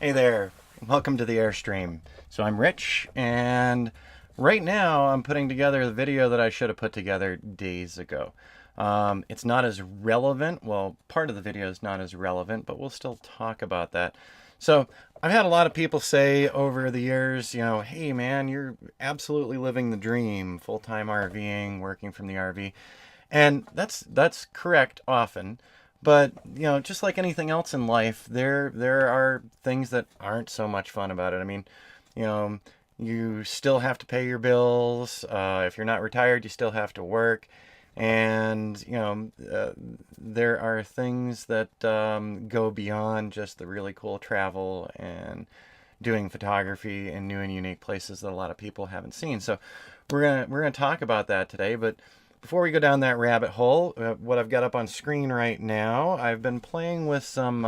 Hey there, welcome to the Airstream. So I'm Rich, and right now I'm putting together the video that I should have put together days ago. It's not as relevant, well, part of the video is not as relevant, but we'll still talk about that. So I've had a lot of people say over the years, hey man, you're absolutely living the dream, full-time RVing, working from the RV. And that's correct often. But, just like anything else in life, there are things that aren't so much fun about it. I mean, you know, you still have to pay your bills. If you're not retired, you still have to work. And, there are things that go beyond just the really cool travel and doing photography in new and unique places that a lot of people haven't seen. So we're gonna talk about that today. But before we go down that rabbit hole, what I've got up on screen right now, I've been playing with some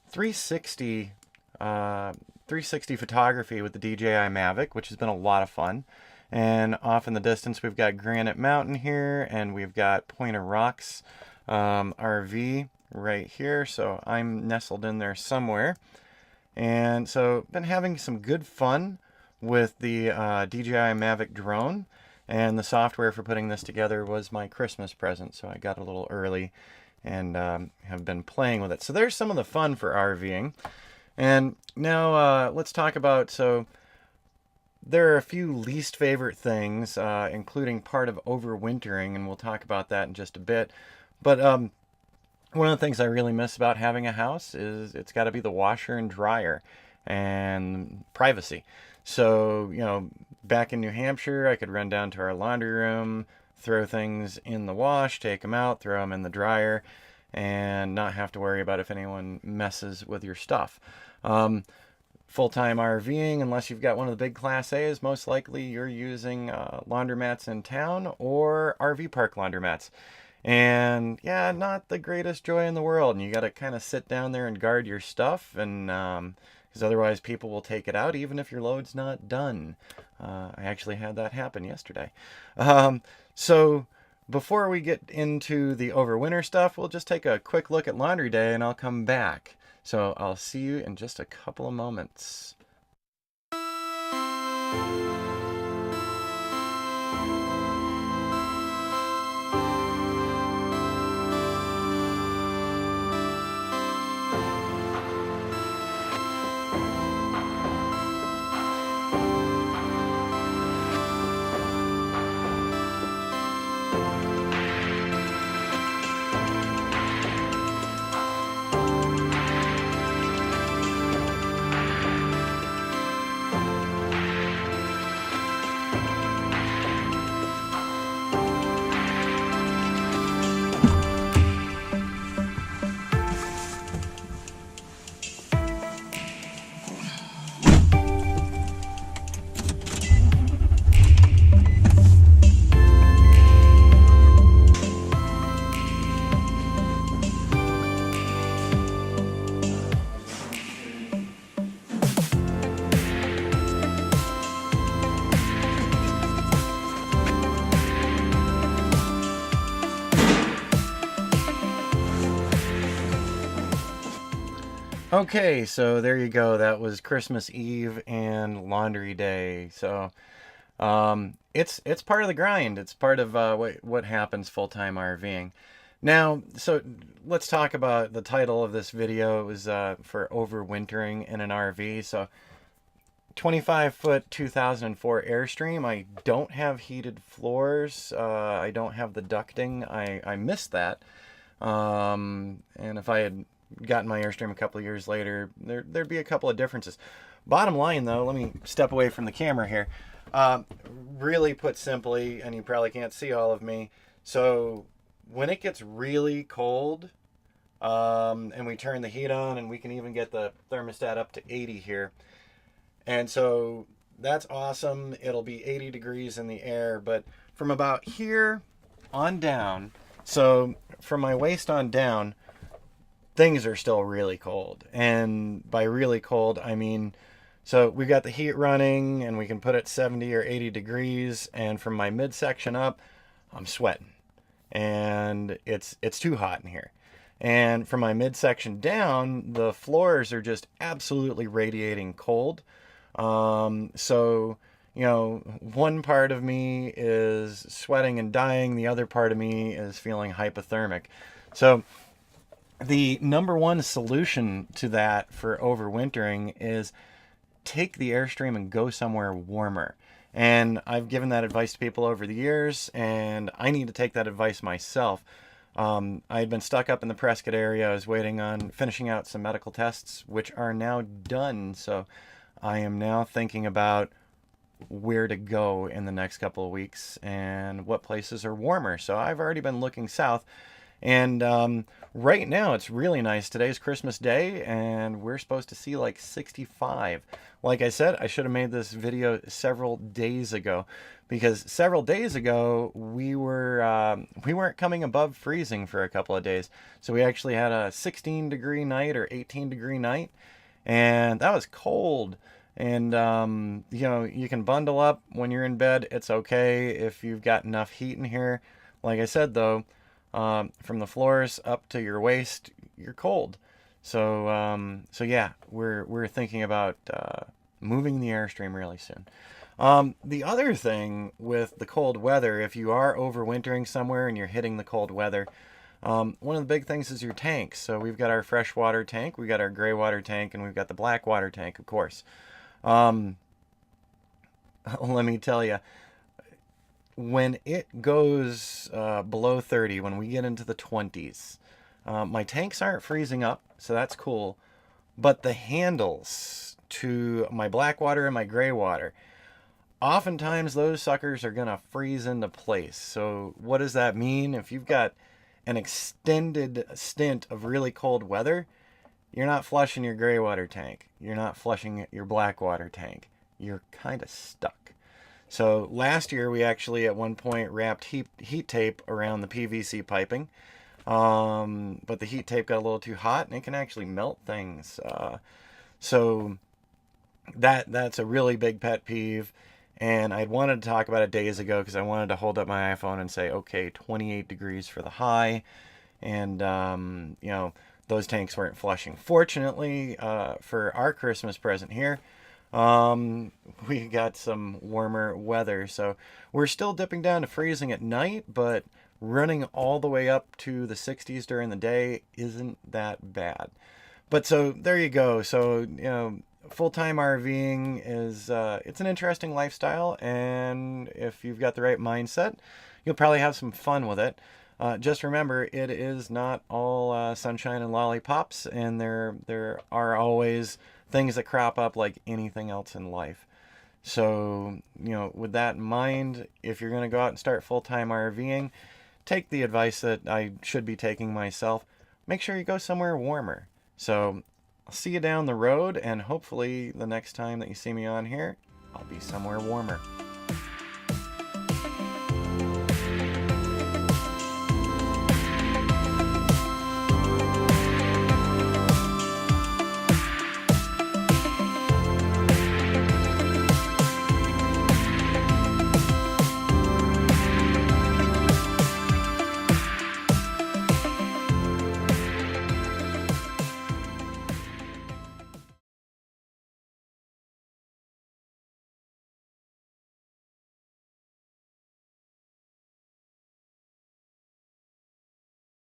360 360 photography with the DJI Mavic, which has been a lot of fun. And off in the distance, we've got Granite Mountain here, and we've got Point of Rocks RV right here. So I'm nestled in there somewhere. And so been having some good fun with the DJI Mavic drone, and the software for putting this together was my Christmas present, so I got a little early and have been playing with it. So there's some of the fun for RVing. And now let's talk about, so there are a few least favorite things, including part of overwintering, and we'll talk about that in just a bit. But one of the things I really miss about having a house is it's got to be the washer and dryer and privacy. So, back in New Hampshire, I could run down to our laundry room, throw things in the wash, take them out, throw them in the dryer, and not have to worry about if anyone messes with your stuff. Full-time RVing, unless you've got one of the big Class A's, most likely you're using laundromats in town or RV park laundromats. And yeah, not the greatest joy in the world. And you got to kind of sit down there and guard your stuff, and because otherwise people will take it out even if your load's not done. I actually had that happen yesterday. So before we get into the overwinter stuff, we'll just take a quick look at laundry day, and I'll come back. So I'll see you in just a couple of moments. Okay, so there you go. That was Christmas Eve and laundry day. So it's part of the grind. It's part of what happens full-time RVing. Now, so let's talk about the title of this video. It was for overwintering in an RV. So 25-foot 2004 Airstream. I don't have heated floors. I don't have the ducting. I missed that. And if I had gotten my Airstream a couple of years later, there'd be a couple of differences. Bottom line, though, let me step away from the camera here. Really put simply, and you probably can't see all of me, so when it gets really cold, and we turn the heat on, and we can even get the thermostat up to 80 here, and so that's awesome. It'll be 80 degrees in the air, but from about here on down, so from my waist on down, things are still really cold. And by really cold, I mean, so we've got the heat running and we can put it 70 or 80 degrees. And from my midsection up, I'm sweating. And it's too hot in here. And from my midsection down, the floors are just absolutely radiating cold. So, one part of me is sweating and dying, the other part of me is feeling hypothermic. So, the number one solution to that for overwintering is take the Airstream and go somewhere warmer. And I've given that advice to people over the years, and I need to take that advice myself. I had been stuck up in the Prescott area. I was waiting on finishing out some medical tests, which are now done. So I am now thinking about where to go in the next couple of weeks and what places are warmer. So I've already been looking south. And right now it's really nice. Today's Christmas Day, and we're supposed to see like 65. Like I said, I should have made this video several days ago, because several days ago we weren't coming above freezing for a couple of days. So we actually had a 16-degree night or 18-degree night, and that was cold. And you can bundle up when you're in bed. It's okay if you've got enough heat in here. Like I said, though, from the floors up to your waist, you're cold. So yeah, we're thinking about moving the Airstream really soon. The other thing with the cold weather, if you are overwintering somewhere and you're hitting the cold weather, one of the big things is your tanks. So we've got our freshwater tank, we've got our gray water tank, and we've got the black water tank, of course. Let me tell you, when it goes below 30, when we get into the 20s, my tanks aren't freezing up, so that's cool. But the handles to my black water and my gray water, oftentimes those suckers are going to freeze into place. So what does that mean? If you've got an extended stint of really cold weather, you're not flushing your gray water tank. You're not flushing your black water tank. You're kind of stuck. So last year we actually at one point wrapped heat tape around the PVC piping, but the heat tape got a little too hot and it can actually melt things. So that's a really big pet peeve, and I'd wanted to talk about it days ago because I wanted to hold up my iPhone and say, okay, 28 degrees for the high, and those tanks weren't flushing. Fortunately, for our Christmas present here, we got some warmer weather, so we're still dipping down to freezing at night, but running all the way up to the 60s during the day isn't that bad. But so there you go. So full-time RVing is it's an interesting lifestyle, and if you've got the right mindset, you'll probably have some fun with it. Just remember, it is not all sunshine and lollipops, and there are always things that crop up like anything else in life. So, with that in mind, if you're going to go out and start full-time RVing, take the advice that I should be taking myself. Make sure you go somewhere warmer. So, I'll see you down the road, and hopefully the next time that you see me on here, I'll be somewhere warmer.